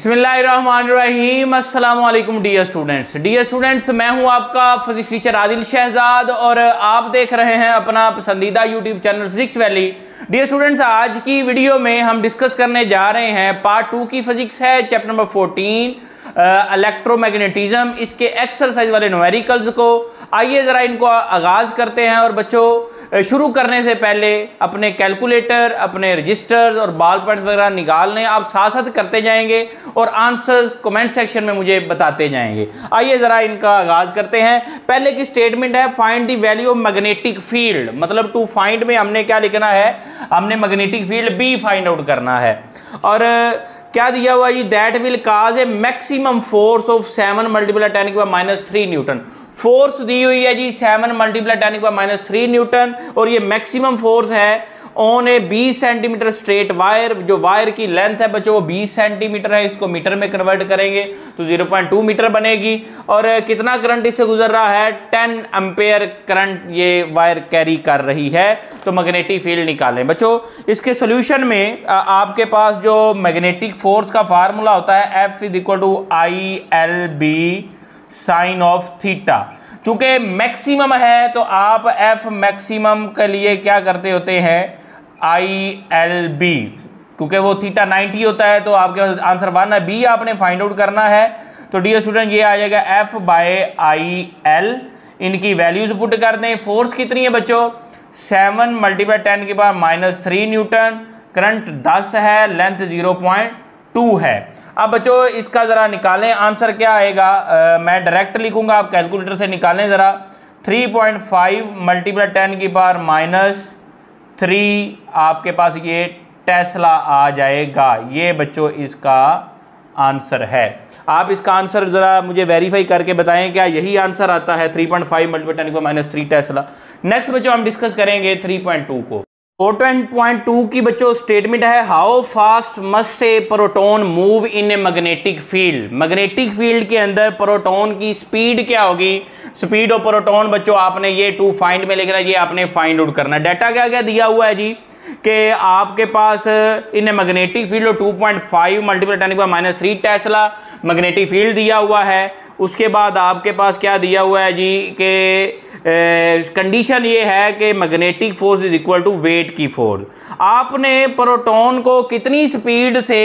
बिस्मिल्लाहिर्रहमानिर्रहीम। अस्सलाम वालेकुम डियर स्टूडेंट्स, मैं हूं आपका फिजिक्स टीचर आदिल शहजाद और आप देख रहे हैं अपना पसंदीदा YouTube channel physics valley. Dear students, आज की वीडियो में हम डिस्कस करने जा रहे हैं पार्ट 2 की फिजिक्स है, चैप्टर नंबर 14 इलेक्ट्रोमैग्नेटिज्म, इसके एक्सरसाइज वाले न्यूमेरिकल्स को। आइए ज़रा इनको आगाज़ करते हैं। और बच्चों, शुरू करने से पहले अपने कैलकुलेटर, अपने रजिस्टर्स और बॉल पेन्स वगैरह निकाल लें। आप साथ साथ करते जाएंगे और आंसर्स कमेंट सेक्शन में मुझे बताते जाएंगे। आइए ज़रा इनका आगाज़ करते हैं। पहले की स्टेटमेंट है find the value of magnetic field, मतलब टू फाइंड में हमने क्या लिखना है, हमने magnetic field B find out करना है। और क्या दिया हुआ जी, that will cause a maximum force of 7 multiply 10 की पावर -3 न्यूटन। फोर्स दी हुई है जी 7 मल्टीप्लाई 10 की पावर -3 न्यूटन और ये मैक्सिमम फोर्स है on A 20 centimetre straight wire. जो वायर की लेंथ है बच्चों वो 20 सेंटीमीटर है, इसको मीटर में कन्वर्ट करेंगे तो 0.2 मीटर बनेगी। और कितना करंट इससे गुजर रहा है, 10 एम्पेयर करंट ये वायर कैरी कर रही है। तो मैग्नेटिक फील्ड निकालें बच्चों। इसके सोल्यूशन में आपके पास जो मैग्नेटिक फोर्स का फार्मूला होता है F = ILB sine of theta. चूंकि मैक्सिमम है तो आप F मैक्सिमम के लिए क्या करते होते हैं, ILB, क्योंकि वो थीटा 90 होता है तो आपके पास आंसर 1 है, B आपने फाइंड आउट करना है। तो डियर स्टूडेंट ये आ जाएगा F/IL। इनकी वैल्यूज पुट कर दें। फोर्स कितनी है बच्चों, 7 मल्टीप्लाई 10 की पावर -3 न्यूटन, करंट 10 है, लेंथ 0.2 है। अब बच्चों इसका जरा निकालें, आंसर क्या आएगा। मैं डायरेक्ट लिखूंगा, आप कैलकुलेटर से निकालें जरा। 3.5 मल्टीप्लाई 10 की पावर -3 आपके पास ये टेस्ला आ जाएगा। ये बच्चों इसका आंसर है। आप इसका आंसर जरा मुझे वेरीफाई करके बताएं, क्या यही आंसर आता है 3.5 मल्टीप्लाई 10 की पावर -3 टेस्ला। नेक्स्ट बच्चों हम डिस्कस करेंगे 3.2 को। 4.2 की बच्चों स्टेटमेंट है how fast must A proton move in A magnetic field. Magnetic field के अंदर प्रोटॉन की स्पीड क्या होगी, स्पीड ऑफ प्रोटॉन बच्चों आपने ये टू फाइंड में लिखना है, ये आपने फाइंड आउट करना है। डाटा क्या क्या दिया हुआ है जी कि आपके पास इन ए मैग्नेटिक फील्ड 2.5 मल्टीप्लाई 10 की पावर -3 टेस्ला मैग्नेटिक फील्ड दिया हुआ है। उसके बाद आपके पास क्या दिया हुआ है जी कि कंडीशन ये है कि magnetic force is equal to weight की फोर्स। आपने प्रोटॉन को कितनी स्पीड से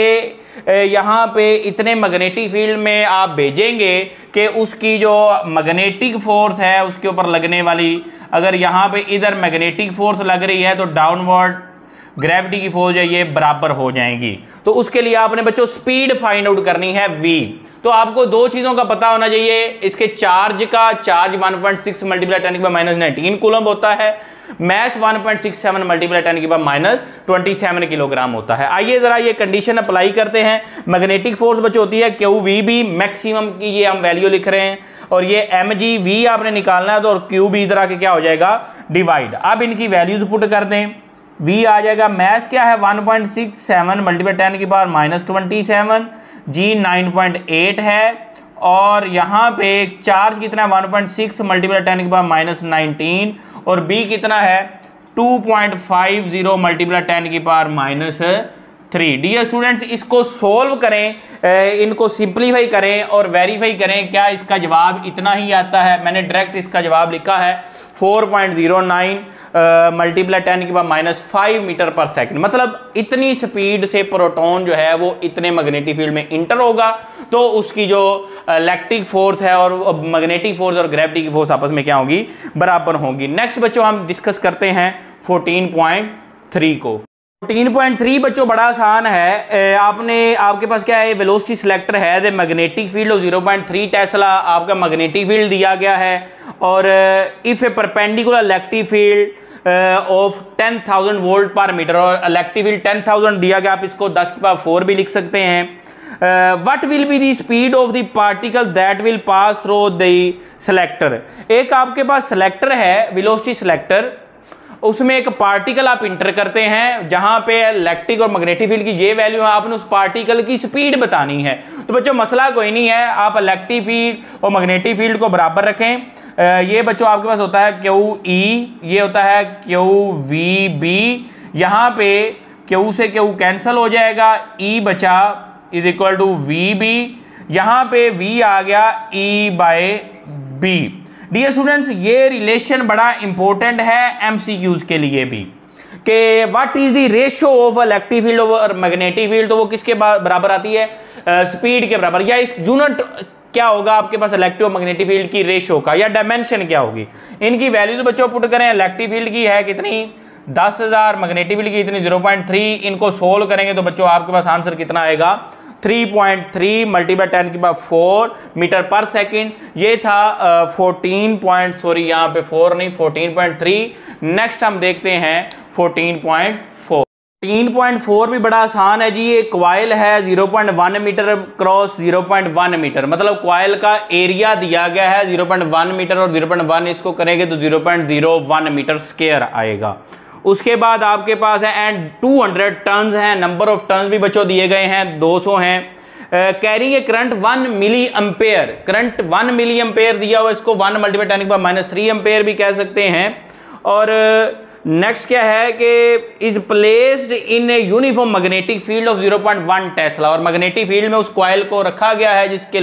यहाँ पे इतने मैग्नेटिक फील्ड में आप भेजेंगे कि उसकी जो मैग्नेटिक फोर्स है उसके ऊपर लगने वाली, अगर यहाँ पे इधर मैग्नेटिक फोर्स लग रही है तो डाउनवर्ड ग्रेविटी की फोर्स है ये बराबर हो जाएगी। तो उसके लिए आपने बच्चों स्पीड फाइंड आउट करनी है v। तो आपको दो चीजों का पता होना चाहिए, इसके चार्ज का, चार्ज 1.6 मल्टीप्लाई 10 की पावर -19 कूलम होता है, मैस 1.67 मल्टीप्लाई 10 की पावर -27 किलोग्राम होता है। आइए जरा ये कंडीशन अप्लाई करते हैं। मैग्नेटिक फोर्स बच्चों होती है QVB, मैक्सिमम की ये हम वैल्यू लिख रहे हैं, और ये mgv आपने निकालना है तो और QB इधर आके क्या हो जाएगा, डिवाइड। अब इनकी वैल्यूज पुट कर दें। V आ जाएगा, मैस क्या है 1.67 मल्टीप्लाई 10 की पावर -27, G 9.8 है, और यहाँ पे चार्ज कितना है 1.6 मल्टीप्लाई 10 की पावर -19, और B कितना है 2.50 मल्टीप्लाई 10 की पावर -3। डियर स्टूडेंट्स इसको सोल्व करें, इनको सिंप्लीफाई करें और वेरीफाई करें क्या इसका जवाब इतना ही आता है। मैंने डायरेक्ट इसका जवाब लिखा है 4.09 मल्टीप्लाई 10 की पावर -5 मीटर पर सेकंड। मतलब इतनी स्पीड से प्रोटॉन जो है वो इतने मैग्नेटिक फील्ड में इंटर होगा तो उसकी जो इलेक्ट्रिक फोर्स है और मैग्नेटिक फोर्स और ग्रेविटी की फोर्स आपस में क्या होगी, बराबर होगी। नेक्स्ट बच्चों हम डिस्कस करते हैं 14.3 को। 14.3 बच्चों बड़ा आसान है। आपके पास क्या है, वेलोसिटी सिलेक्टर है, the magnetic field of 0.3 Tesla आपका मैग्नेटिक फील्ड दिया गया है, और if A perpendicular electric field of 10,000 volt पर मीटर, और इलेक्ट्रिक फील्ड 10,000 दिया गया, आप इसको 10 की पावर 4 भी लिख सकते हैं। What will be the speed of the particle that will pass through the selector. एक आपके पास सिलेक्टर है वेलोसिटी सिलेक्टर, उसमें एक पार्टिकल आप इंटर करते हैं जहां पे इलेक्ट्रिक और मैग्नेटिक फील्ड की ये वैल्यू है, आपने उस पार्टिकल की स्पीड बतानी है। तो बच्चों मसला कोई नहीं है, आप इलेक्ट्रिक फील्ड और मैग्नेटिक फील्ड को बराबर रखें। ये बच्चों आपके पास होता है QE, ये होता है QVB, यहाँ पे Q से Q कैंसिल हो जाएगा, E बचा is equal to V B, यहां पे v आ गया E by B. Dear students, ये रिलेशन बड़ा इंपॉर्टेंट है MCQs के लिए भी कि what is the ratio of electric field over magnetic field, तो वो किसके बराबर आती है, स्पीड के बराबर, या इस यूनिट क्या होगा आपके पास इलेक्ट्रिक और मैग्नेटिक फील्ड की रेशियो का, या डायमेंशन क्या होगी। इनकी वैल्यूज बच्चों पुट करें, इलेक्ट्रिक फील्ड की है कितनी 10,000, मैग्नेटिक फील्ड की इतनी 0.3, इनको सोल्व करेंगे तो बच्चों आपके पास आंसर कितना आएगा 3.3 मल्टीप्लाई 10⁴ मीटर पर सेकंड। ये था 14.3। नेक्स्ट हम देखते हैं 14.4। 14.4 भी बड़ा आसान है जी। ये कॉइल है 0.1 मीटर क्रॉस 0.1 मीटर, मतलब कॉइल का एरिया दिया गया है 0.1 मीटर और 0.1 इसको करेंगे तो 0.01 मीटर स्क्वायर आएगा। उसके बाद आपके पास है एंड 200 टर्न्स हैं, नंबर ऑफ टर्न्स भी बच्चों दिए गए हैं 200 हैं। Carrying a current 1 milli ampere, current 1 milli ampere दिया हुआ, इसको 1 मल्टीप्लाई 10⁻³ एम्पेयर भी कह सकते हैं। और नेक्स्ट क्या है कि is placed in a uniform magnetic field of 0.1 Tesla, और मैग्नेटिक फील्ड में उस कॉइल को रखा गया है जिसके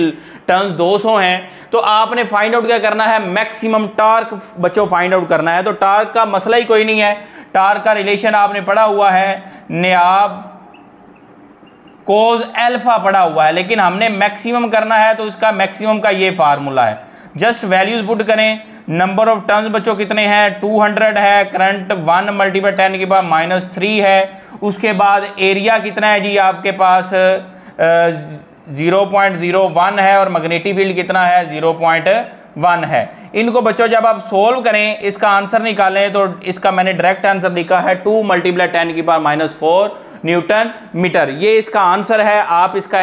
टर्न्स 200 हैं। तो आपने फाइंड आउट क्या करना है, मैक्सिमम टार्क बच्चों फाइंड आउट करना है। तो टार्क का मसला ही कोई नहीं है, टार्क का रिलेशन आपने पढ़ा हुआ है, नियाब कोज अल्फा पढ़ा हुआ है, लेकिन हमने मैक्सिमम करना है तो उसका मैक्सिमम का ये फार्मूला है। जस्ट वैल्यूज पुट करें, नंबर ऑफ टर्न्स बच्चों कितने हैं 200 है, करंट 1 मल्टीप्लाई 10⁻³ है। उसके बाद एरिया कितना है जी आपके पास 0.01 है, और मैग्नेटिक फील्ड कितना है 0.1 है। इनको बच्चों जब आप सोल्व करें इसका आंसर निकालें तो इसका मैंने डायरेक्ट आंसर लिखा है 2 मल्टीप्लाई 10⁻⁴ न्यूटन मीटर। ये इसका आंसर है। आप इसका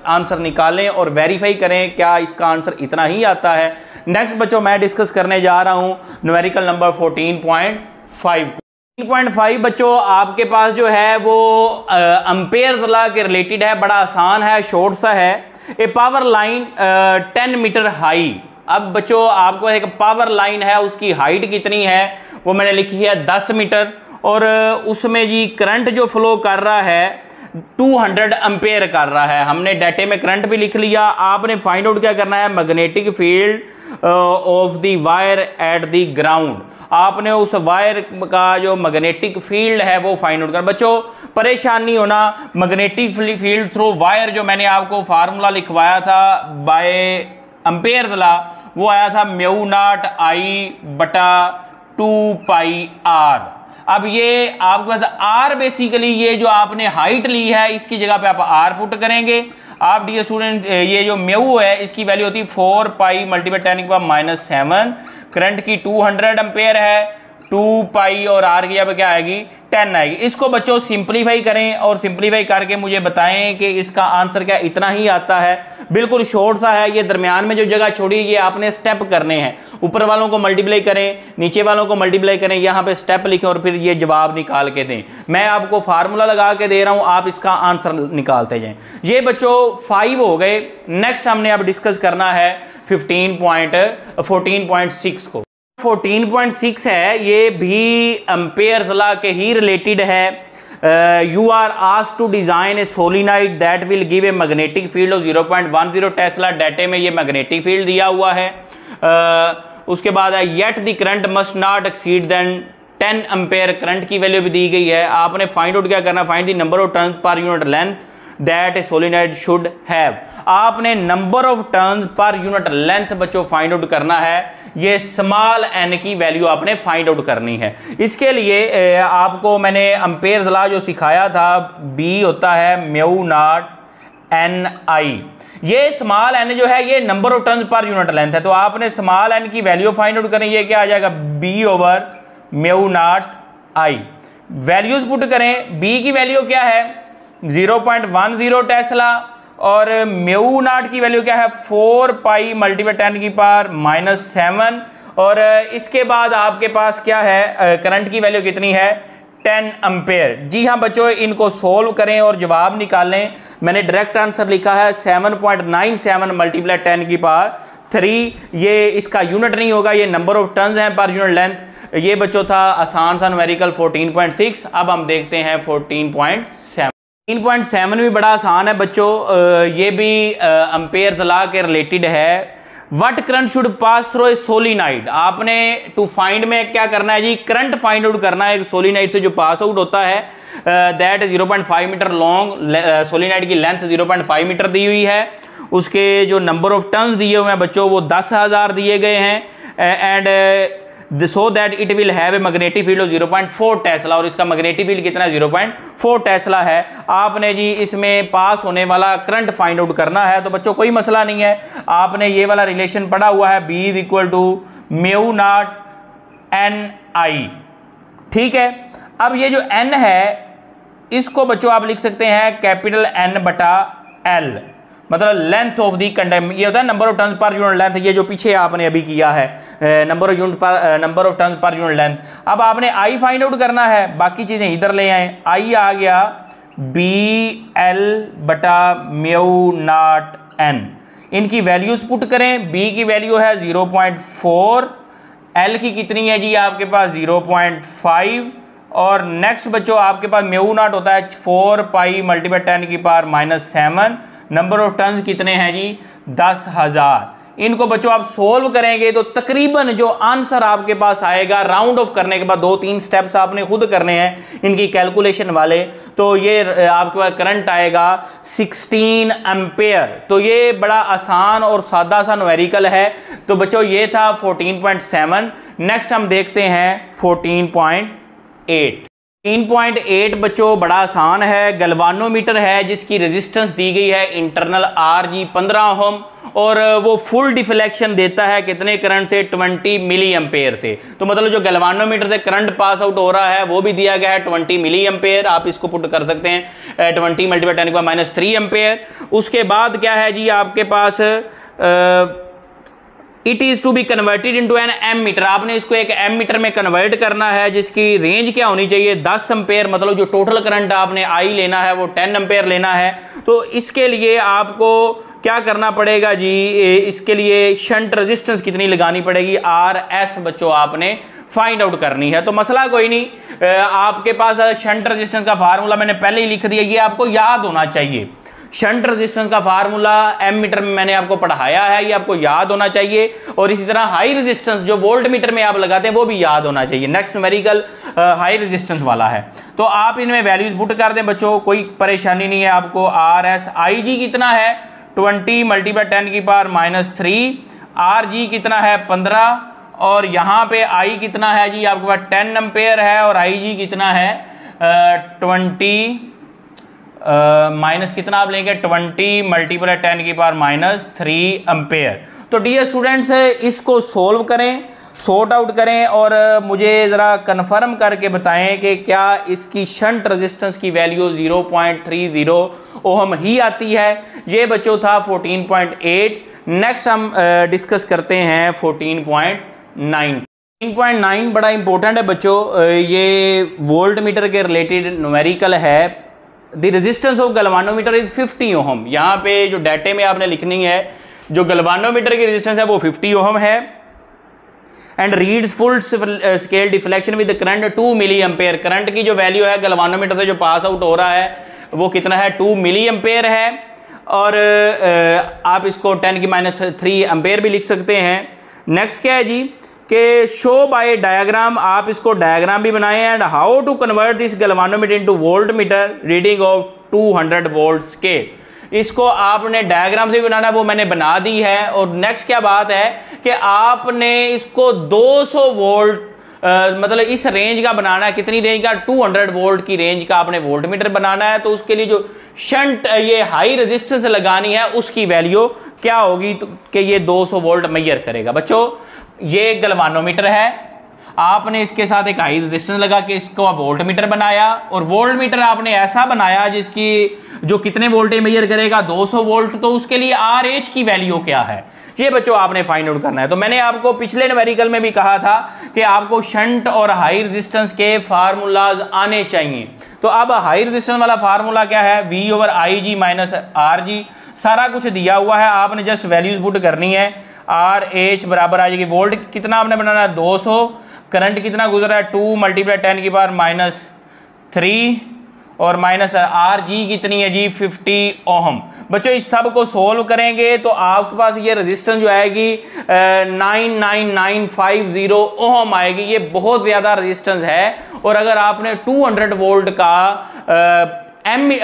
आंसर निकालें और वेरीफाई करें क्या इसका आंसर इतना ही आता है। नेक्स्ट बच्चों मैं डिस्कस करने जा रहा हूं न्यूमेरिकल नंबर 14.5। 14.5 बच्चों आपके पास जो है वो एम्पेयर्स लॉ के रिलेटेड है, बड़ा आसान है, शॉर्ट सा है। ए पावर लाइन 10 मीटर हाई। अब बच्चों आपको एक पावर लाइन है, उसकी हाइट कितनी है वो मैंने लिखी है 10 मीटर, और उसमें जी करंट जो फ्लो कर रहा है 200 एम्पेयर कर रहा है। हमने डाटे में करंट भी लिख लिया। आपने फाइंड आउट क्या करना है, magnetic field of the wire at the ground. आपने उस वायर का जो मैग्नेटिक फील्ड है वो फाइंड आउट करना। बच्चों परेशानी होना, मैग्नेटिक फील्ड थ्रू वायर जो मैंने आपको फार्मूला लिखवाया था बाय एम्पेयर लॉ, वो आया था μ0I/2πr। अब ये आपके पास आर बेसिकली ये जो आपने हाइट ली है इसकी जगह पे आप आर पुट करेंगे। आप डियर स्टूडेंट ये जो म्यू है इसकी वैल्यू होती है 4π मल्टीप्लाई 10⁻⁷। करंट की 200 एम्पेयर है, 2π और आर की जगह क्या आएगी 10 आएगी। इसको बच्चों सिंप्लीफाई करें और सिंप्लीफाई करके मुझे बताएं कि इसका आंसर क्या इतना ही आता है। बिल्कुल शॉर्ट सा है, ये दरमियान में जो जगह छोड़ी ये आपने स्टेप करने हैं। ऊपर वालों को मल्टीप्लाई करें, नीचे वालों को मल्टीप्लाई करें, यहाँ पे स्टेप लिखें और फिर ये जवाब निकाल के दें। मैं आपको फार्मूला लगा के दे रहा हूँ, आप इसका आंसर निकालते जाएं। ये बच्चों 5 हो गए। नेक्स्ट हमने अब डिस्कस करना है 14.6 को। 14.6 है, ये भी एम्पेयर्स लॉ के ही रिलेटेड है। You are asked to design a solenoid that will give a magnetic field of 0.10 tesla. डाटे में ये मैग्नेटिक फील्ड दिया हुआ है। उसके बाद है yet the current must not exceed than 10 ampere. Current की वैल्यू भी दी गई है। आपने फाइंड आउट क्या करना, find the number of turns per unit length that a solenoid should have. आपने number of turns per unit length बच्चों फाइंड आउट करना है। ये स्मॉल एन की वैल्यू आपने फाइंड आउट करनी है। इसके लिए आपको मैंने एम्पेयर्स लॉ जो सिखाया था, बी होता है μ0NI। ये स्मॉल एन जो है ये number of turns per unit length है। तो आपने स्मॉल एन की वैल्यू फाइंड आउट करनी, ये क्या आ जाएगा B/μ0I। वैल्यूज पुट करें, बी की वैल्यू क्या है 0.10 टेस्ला और μ0 की वैल्यू क्या है 4π मल्टीप्लाई 10⁻⁷। और इसके बाद आपके पास क्या है, करंट की वैल्यू कितनी है 10 एम्पेयर। जी हाँ बच्चों, इनको सोल्व करें और जवाब निकालें। मैंने डायरेक्ट आंसर लिखा है 7.97 मल्टीप्लाई 10⁻3। ये इसका यूनिट नहीं होगा, ये नंबर ऑफ टर्न्स हैं पर यूनिट लेंथ। ये बच्चों था आसान सा न्यूमेरिकल 14.6। अब हम देखते हैं 14.7। 3.7 भी बड़ा आसान है बच्चों, ये भी एम्पेयर्स लॉ के रिलेटेड है। What current should pass through a solenoid, आपने टू फाइंड में क्या करना है जी, करंट फाइंड आउट करना है एक सोलिनाइड से जो पास आउट होता है, दैट 0.5 मीटर लॉन्ग, सोलिनाइड की लेंथ 0.5 मीटर दी हुई है, उसके जो नंबर ऑफ टर्न्स दिए हुए हैं बच्चों वो 10,000 दिए गए हैं, and so that it will have a magnetic field of 0.4 Tesla, और इसका मैग्नेटिक फील्ड कितना है 0.4 टेस्ला है। आपने जी इसमें पास होने वाला करंट फाइंड आउट करना है। तो बच्चों कोई मसला नहीं है, आपने ये वाला रिलेशन पढ़ा हुआ है, B is equal to mu naught n I, ठीक है। अब ये जो n है इसको बच्चों आप लिख सकते हैं कैपिटल N बटा L, मतलब लेंथ ऑफ दी कंडक्टर, ये होता है number of turns per unit length, ये जो पीछे आपने अभी किया है number of turns per unit length. अब आपने I फाइंड आउट करना है, बाकी चीजें इधर ले आए। I आ गया BL बटा म्यू नॉट N, इनकी वैल्यूज पुट करें। B की वैल्यू है 0.4, L की कितनी है जी आपके पास 0.5, और नेक्स्ट बच्चों आपके पास म्यू नॉट होता है 4 पाई मल्टीप्लाई 10 की पावर -7, नंबर ऑफ टर्न्स कितने हैं जी 10,000। इनको बच्चों आप सोल्व करेंगे तो तकरीबन जो आंसर आपके पास आएगा, राउंड ऑफ करने के बाद 2-3 स्टेप्स आपने खुद करने हैं इनकी कैलकुलेशन वाले, तो ये आपके पास करंट आएगा 16 एम्पेयर। तो ये बड़ा आसान और सादा सा न्यूमेरिकल है। तो बच्चों ये था 14.7। नेक्स्ट हम देखते हैं 14.8। 3.8 बच्चों बड़ा आसान है, गैल्वानोमीटर है जिसकी रेजिस्टेंस दी गई है इंटरनल RG 15 ओम, और वो फुल डिफ्लेक्शन देता है कितने करंट से 20 मिली एम्पेयर से। तो मतलब जो गैल्वानोमीटर से करंट पास आउट हो रहा है वो भी दिया गया है 20 मिली एम्पेयर, आप इसको पुट कर सकते हैं 20 मल्टीप्लाई 10 की पावर -3 एम्पेयर। उसके बाद क्या है जी आपके पास it is to be converted into n m metre, आपने इसको एक एम मीटर में कन्वर्ट करना है जिसकी रेंज क्या होनी चाहिए 10 एम्पेयर, मतलब जो टोटल करंट आपने I लेना है वो 10 एम्पेयर लेना है। तो इसके लिए आपको क्या करना पड़ेगा जी, इसके लिए शंट रेजिस्टेंस कितनी लगानी पड़ेगी RS बच्चों आपने फाइंड आउट करनी है। तो मसला कोई नहीं, आपके पास शंट रेजिस्टेंस का फार्मूला मैंने पहले ही लिख दिया, ये आपको याद होना चाहिए। शंट रेजिस्टेंस का फार्मूला एम मीटर में मैंने आपको पढ़ाया है, ये आपको याद होना चाहिए, और इसी तरह हाई रेजिस्टेंस जो वोल्ट मीटर में आप लगाते हैं वो भी याद होना चाहिए। नेक्स्ट न्यूमेरिकल हाई रेजिस्टेंस वाला है, तो आप इनमें वैल्यूज पुट कर दें बच्चों, कोई परेशानी नहीं है आपको। RS IG कितना है 20 मल्टीप्लाई 10 की पावर -3, RG कितना है 15, और यहाँ पे I कितना है जी आपके पास 10 एम्पेयर है, और IG कितना है 20 माइनस कितना आप लेंगे 20 मल्टीप्लाई 10 की पावर -3 एम्पेयर। तो डियर स्टूडेंट्स इसको सोल्व करें, सॉर्ट आउट करें, और मुझे ज़रा कंफर्म करके बताएं कि क्या इसकी शंट रेजिस्टेंस की वैल्यू 0.30 ओहम ही आती है। ये बच्चों था 14.8। नेक्स्ट हम डिस्कस करते हैं 14.9। 14.9 बड़ा इंपॉर्टेंट है बच्चों, ये वोल्ट मीटर के रिलेटेड न्यूमेरिकल है। The resistance of galvanometer is 50 ohm, यहाँ पे जो डाटे में आपने लिखनी है जो गैल्वानोमीटर की रेजिस्टेंस है वो 50 ओहम है, and reads full scale deflection with current 2 milli ampere. Current की जो वैल्यू है गैल्वानोमीटर से जो पास आउट हो रहा है वो कितना है 2 मिली एम्पेयर है, और आप इसको 10 की -3 एम्पेयर भी लिख सकते हैं। नेक्स्ट क्या है जी कि शो बाय डायग्राम, आप इसको डायग्राम भी बनाए, and how to convert this galvanometer into voltmeter reading of 200 volt scale. इसको आपने डायग्राम से भी बनाना, वो मैंने बना दी है। और नेक्स्ट क्या बात है कि आपने इसको 200 वोल्ट मतलब इस रेंज का बनाना है, कितनी रेंज का 200 वोल्ट की रेंज का आपने वोल्ट मीटर बनाना है। तो उसके लिए जो शंट ये हाई रेजिस्टेंस लगानी है उसकी वैल्यू क्या होगी तो कि ये 200 वोल्ट मेजर करेगा। बच्चों ये गैल्वानोमीटर है, आपने इसके साथ एक हाई रेजिस्टेंस लगा के इसको वोल्ट मीटर बनाया, और वोल्ट मीटर आपने ऐसा बनाया जिसकी जो कितने वोल्टेज मेजर करेगा 200 वोल्ट। तो उसके लिए RH की वैल्यू क्या है ये बच्चों आपने फाइंड आउट करना है। तो मैंने आपको पिछले न्यूमेरिकल में भी कहा था कि आपको शंट और हाई रेजिस्टेंस के फार्मूलाज आने चाहिए। तो अब हाई रेजिस्टेंस वाला फार्मूला क्या है V/IG - RG, सारा कुछ दिया हुआ है, आपने जस्ट वैल्यूज पुट करनी है। RH बराबर आ जाएगी, वोल्ट कितना आपने बनाना है 200, करंट कितना गुजरा है 2 मल्टीप्लाई 10 की पावर -3, और माइनस आर जी कितनी है जी 50 ओहम। बच्चों इस सब को सोल्व करेंगे तो आपके पास ये रेजिस्टेंस जो आएगी 99950 ओहम आएगी। ये बहुत ज़्यादा रेजिस्टेंस है। और अगर आपने 200 वोल्ट का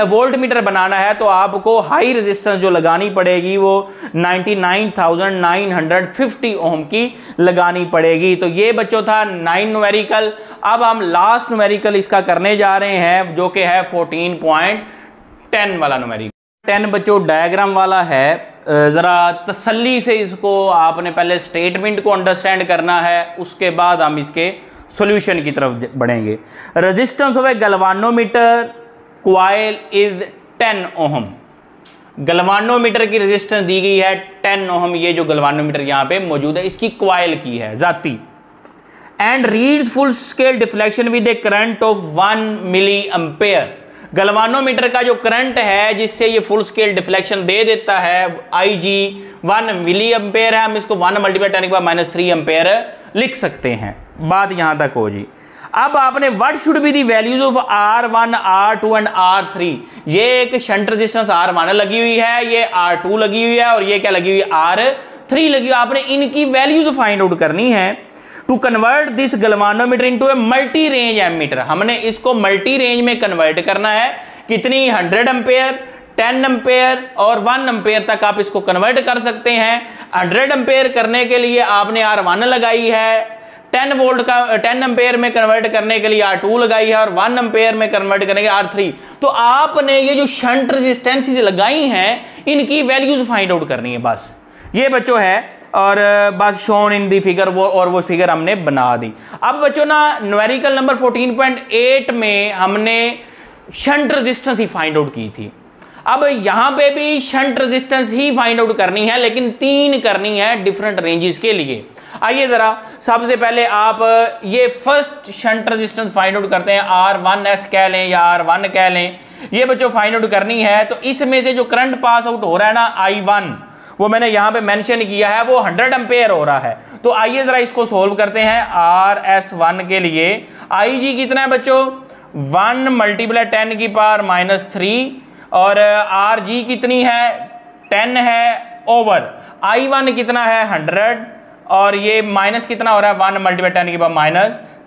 वोल्ट मीटर बनाना है तो आपको हाई रेजिस्टेंस जो लगानी पड़ेगी वो 99,950 ओम की लगानी पड़ेगी। तो ये बच्चों था 9 न्यूमेरिकल। अब हम लास्ट न्यूमेरिकल इसका करने जा रहे हैं जो कि है 14.10 वाला न्यूमेरिकल। 10 बच्चों डायग्राम वाला है, ज़रा तसल्ली से इसको आपने पहले स्टेटमेंट को अंडरस्टैंड करना है, उसके बाद हम इसके सॉल्यूशन की तरफ बढ़ेंगे। Resistance of A galvanometer coil is 10 ohm. Galvanometer की रेजिस्टेंस दी गई है 10 ओहम। ये जो गैल्वानोमीटर यहां पे मौजूद है इसकी कॉइल की है जाती। And reads full scale deflection with a current of 1 milli ampere. Galvanometer का जो करंट है जिससे ये फुल स्केल डिफ्लेक्शन दे देता है IG 1 मिली एम्पेयर है। हम इसको 1 × 10⁻³ एम्पेयर लिख सकते हैं। बात यहां तक हो जी। अब आपने what should be the values of R1, R2 and R3। ये एक शंट रेजिस्टेंस R1 लगी हुई है, ये R2 लगी हुई है और ये क्या लगी हुई है R3 लगी हुई है। आपने इनकी वैल्यूज फाइंड आउट करनी है to convert this galvanometer into a multi range ammeter. हमने इसको मल्टी रेंज में कन्वर्ट करना है। कितनी 100 एम्पेयर, 10 एम्पेयर और 1 एम्पेयर तक आप इसको कन्वर्ट कर सकते हैं। 100 एम्पेयर करने के लिए आपने R1 लगाई है, 10 वोल्ट का 10 एम्पेयर में कन्वर्ट करने के लिए R2 लगाई है और 1 एम्पेयर में कन्वर्ट करने के R3। तो आपने ये जो शंट रेजिस्टेंसेस लगाई हैं इनकी वैल्यूज फाइंड आउट करनी है बस। ये बच्चों है और बस शोन इन दी फिगर वो फिगर हमने बना दी। अब बच्चों ना न्यूमेरिकल नंबर 14.8 में हमने शंट रेजिस्टेंस ही फाइंड आउट की थी। अब यहां पे भी शंट रेजिस्टेंस ही फाइंड आउट करनी है, लेकिन 3 करनी है डिफरेंट रेंजेस के लिए। आइए जरा सबसे पहले आप ये first shunt resistance find out करते हैं। R1S कह लें या R1 कह लें, ये बच्चों फाइंड आउट करनी है। तो इसमें से जो करंट पास आउट हो रहा है ना I1, वो मैंने यहां पे मेंशन किया है, वो 100 एम्पेयर हो रहा है। तो आइए जरा इसको सोल्व करते हैं। RS1 के लिए IG कितना है बच्चों 1 × 10⁻³ और RG कितनी है 10 है ओवर I1 कितना है 100 और ये माइनस कितना हो रहा है 1 ×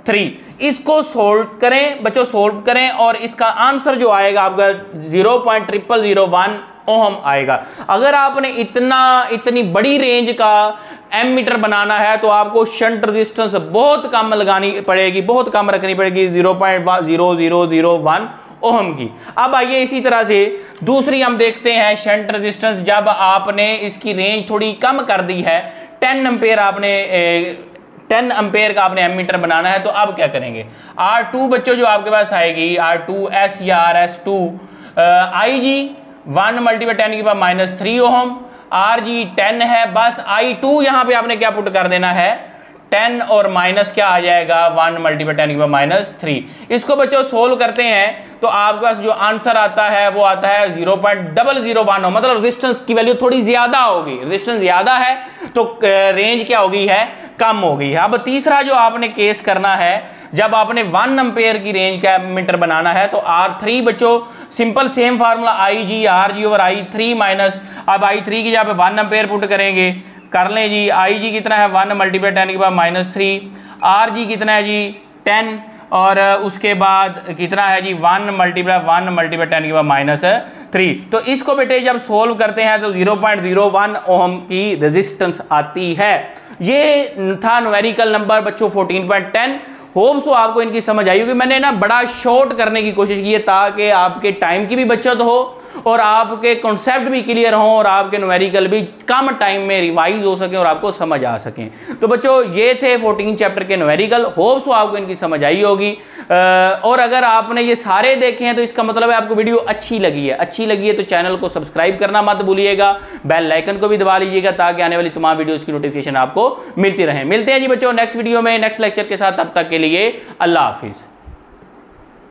10⁻³ इसको सोल्व करें बच्चों, सोल्व करें और इसका आंसर जो आएगा आपका 0.0001 ओहम आएगा। अगर आपने इतनी बड़ी रेंज का एमीटर बनाना है तो आपको शंट रेजिस्टेंस बहुत कम लगानी पड़ेगी, बहुत कम रखनी पड़ेगी 0.0001 ओहम की। अब आइए इसी तरह से दूसरी हम देखते हैं शंट रेजिस्टेंस। जब आपने इसकी रेंज थोड़ी कम कर दी है, 10 एम्पेयर आपने 10 एम्पेयर का आपने एमीटर बनाना है, तो अब क्या करेंगे। R2 बच्चों जो आपके पास आएगी R2S या RS2 IG 1 × 10⁻³ ओहम, RG 10 है। बस I2 यहां पे आपने क्या पुट कर देना है 10 और माइनस क्या आ जाएगा 1 × 10⁻³ इसको बच्चों सोल्व करते हैं तो आपके पास जो आंसर आता है वो आता है 0.001। मतलब रेजिस्टेंस की वैल्यू थोड़ी ज्यादा होगी, रेजिस्टेंस ज्यादा है तो रेंज क्या हो गई है कम हो गई है। अब तीसरा जो आपने केस करना है, जब आपने 1 एम्पेयर की रेंज का एमीटर बनाना है तो R3 बच्चों simple same formula IG RG over I3 minus, अब I3 की जगह पे 1 एम्पेयर पुट करेंगे, कर लें जी। IG कितना है 1 × 10⁻³ RG कितना है जी 10 और उसके बाद कितना है जी 1 × 10⁻³ तो इसको बेटे जब सोल्व करते हैं तो 0.01 ओहम की रेजिस्टेंस आती है। ये था न्यूमेरिकल नंबर बच्चों 14.10। होप्स तो आपको इनकी समझ आई होगी। मैंने ना बड़ा शॉर्ट करने की कोशिश की है ताकि आपके टाइम की भी बचत हो और आपके कॉन्सेप्ट भी क्लियर हो और आपके न्यूमेरिकल भी कम टाइम में रिवाइज हो सके और आपको समझ आ सकें। तो बच्चों ये थे 14 चैप्टर के न्यूमेरिकल। होप्स तो आपको इनकी समझ आई होगी। और अगर आपने ये सारे देखे हैं तो इसका मतलब है आपको वीडियो अच्छी लगी है। अच्छी लगी है तो चैनल को सब्सक्राइब करना मत भूलिएगा, बेल आइकन को भी दबा लीजिएगा ताकि आने वाली तमाम वीडियोस की नोटिफिकेशन आपको मिलती रहे। मिलते हैं जी बच्चों नेक्स्ट वीडियो में नेक्स्ट लेक्चर के साथ। तब तक के लिए अल्लाह हाफिज।